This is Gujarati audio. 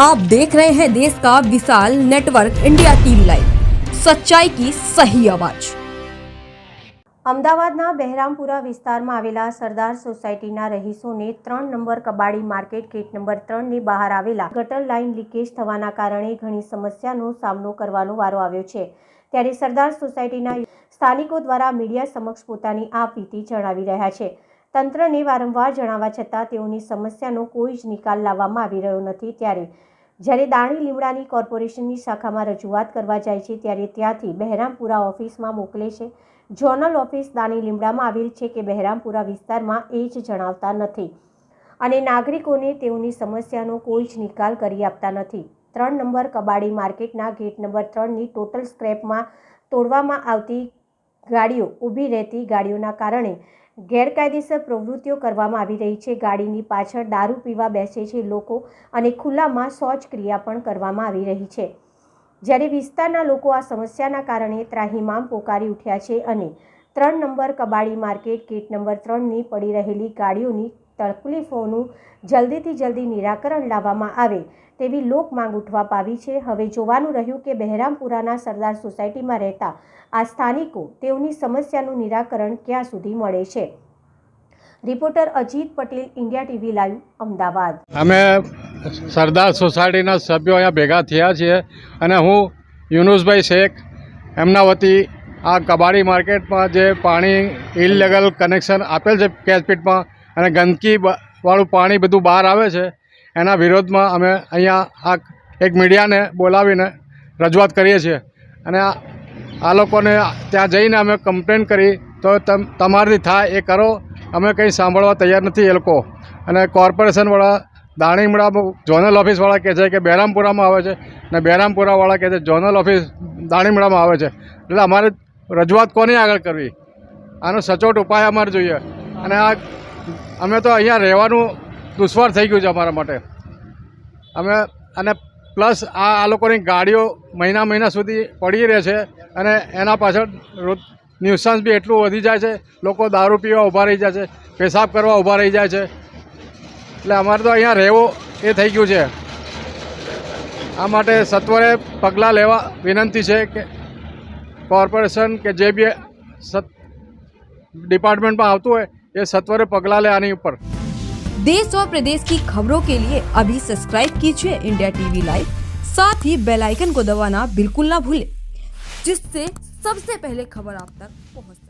आप देख रहे हैं देश का विशाल नेटवर्क इंडिया टीवी लाइव, सच्चाई की सही आवाज। અમદાવાદના બહેરામપુરા વિસ્તારમાં આવેલા સરદાર સોસાયટીના રહીશોને 3 નંબર કબાડી માર્કેટ ગેટ નંબર 3ની બહાર આવેલા ગટર લાઇન લીકેજ થવાના કારણે ઘણી સમસ્યાનો સામનો કરવાનો વારો આવ્યો છે। ત્યારે સરદાર સોસાયટીના સ્થાનિકો દ્વારા મીડિયા સમક્ષ પોતાની આપવીતી જણાવી રહ્યા છે। તંત્રને વારંવાર જણાવવા છતાં તેઓની સમસ્યાનો કોઈ જ નિકાલ લાવવામાં આવી રહ્યો નથી। જ્યારે દાણી લીમડાની કોર્પોરેશનની શાખામાં રજૂઆત કરવા જાય છે ત્યારે ત્યાંથી બહેરામપુરા ઓફિસમાં મોકલે છે। ઝોનલ ઓફિસ દાણી લીમડામાં આવેલ છે કે બહેરામપુરા વિસ્તારમાં એ જ જણાવતા નથી અને નાગરિકોને તેઓની સમસ્યાનો કોઈ જ નિકાલ કરી આપતા નથી। 3 નંબર કબાડી માર્કેટના ગેટ નંબર 3ની ટોટલ સ્ક્રેપમાં તોડવામાં આવતી ગાડીઓ ઊભી રહેતી ગાડીઓના કારણે ગેરકાયદેસર પ્રવૃત્તિઓ કરવામાં આવી રહી છે। ગાડીની પાછળ દારૂ પીવા બેસે છે લોકો અને ખુલ્લામાં શૌચક્રિયા પણ કરવામાં આવી રહી છે। જ્યારે વિસ્તારના લોકો આ સમસ્યાના કારણે ત્રાહિમામ પોકારી ઉઠ્યા છે અને 3 નંબર કબાડી માર્કેટ ગેટ નંબર 3ની પડી રહેલી ગાડીઓની તકલીફોનું જલ્દીથી જલ્દી નિરાકરણ લાવવામાં આવે તેવી લોક માંગ ઉઠવા પાવી છે। હવે જોવાનું રહ્યું કે બહેરામપુરાના સરદાર સોસાયટીમાં રહેતા આ સ્થાનિકો તેઓની સમસ્યાનું નિરાકરણ ક્યાં સુધી મળે છે। Reporter Ajit Patel, India TV live, Ahmedabad. અમે સરદાર સોસાયટીના સભ્યો અહીંયા ભેગા થયા છીએ અને હું યુનુસભાઈ શેખ એમના વતી આ કબાડી માર્કેટમાં જે પાણી ઇલીગલ કનેક્શન આપેલ છે કેશપીટમાં અને ગંદકીવાળું પાણી બધું બહાર આવે છે એના વિરોધમાં અમે અહીંયા આ એક મીડિયાને બોલાવીને રજૂઆત કરીએ છીએ અને આ લોકોને ત્યાં જઈને અમે કમ્પ્લેન કરી તો તમારાથી થાય એ કરો, અમે કંઈ સાંભળવા તૈયાર નથી એ લોકો। અને કોર્પોરેશનવાળા દાણીમડા ઝોનલ ઓફિસવાળા કહે છે કે બહેરામપુરામાં આવે છે અને બહેરામપુરાવાળા કહે છે ઝોનલ ઓફિસ દાણીમડામાં આવે છે। એટલે અમારે રજૂઆત કોની આગળ કરવી, આનો સચોટ ઉપાય અમારે જોઈએ। અને અમે તો અહીંયા રહેવાનું દુશ્વાર થઈ ગયું છે અમારા માટે। અમે અને પ્લસ આ લોકોની ગાડીઓ મહિના સુધી પડી રહે છે અને એના પાછળ ન્યુસન્સ બી એટલું વધી જાય છે। લોકો દારૂ પીવા ઊભા રહી જાય છે, પેશાબ કરવા ઊભા રહી જાય છે। એટલે અમારે તો અહીંયા રહેવું એ થઈ ગયું છે। આ માટે સત્વરે પગલાં લેવા વિનંતી છે કે કોર્પોરેશન કે જે બી ડિપાર્ટમેન્ટમાં આવતું હોય એ સત્વરે પગલાં લે આની ઉપર। देश और प्रदेश की खबरों के लिए अभी सब्सक्राइब कीजिए इंडिया टीवी लाइव, साथ ही बेल आइकन को दबाना बिल्कुल ना भूलें, जिससे सबसे पहले खबर आप तक पहुंच सके।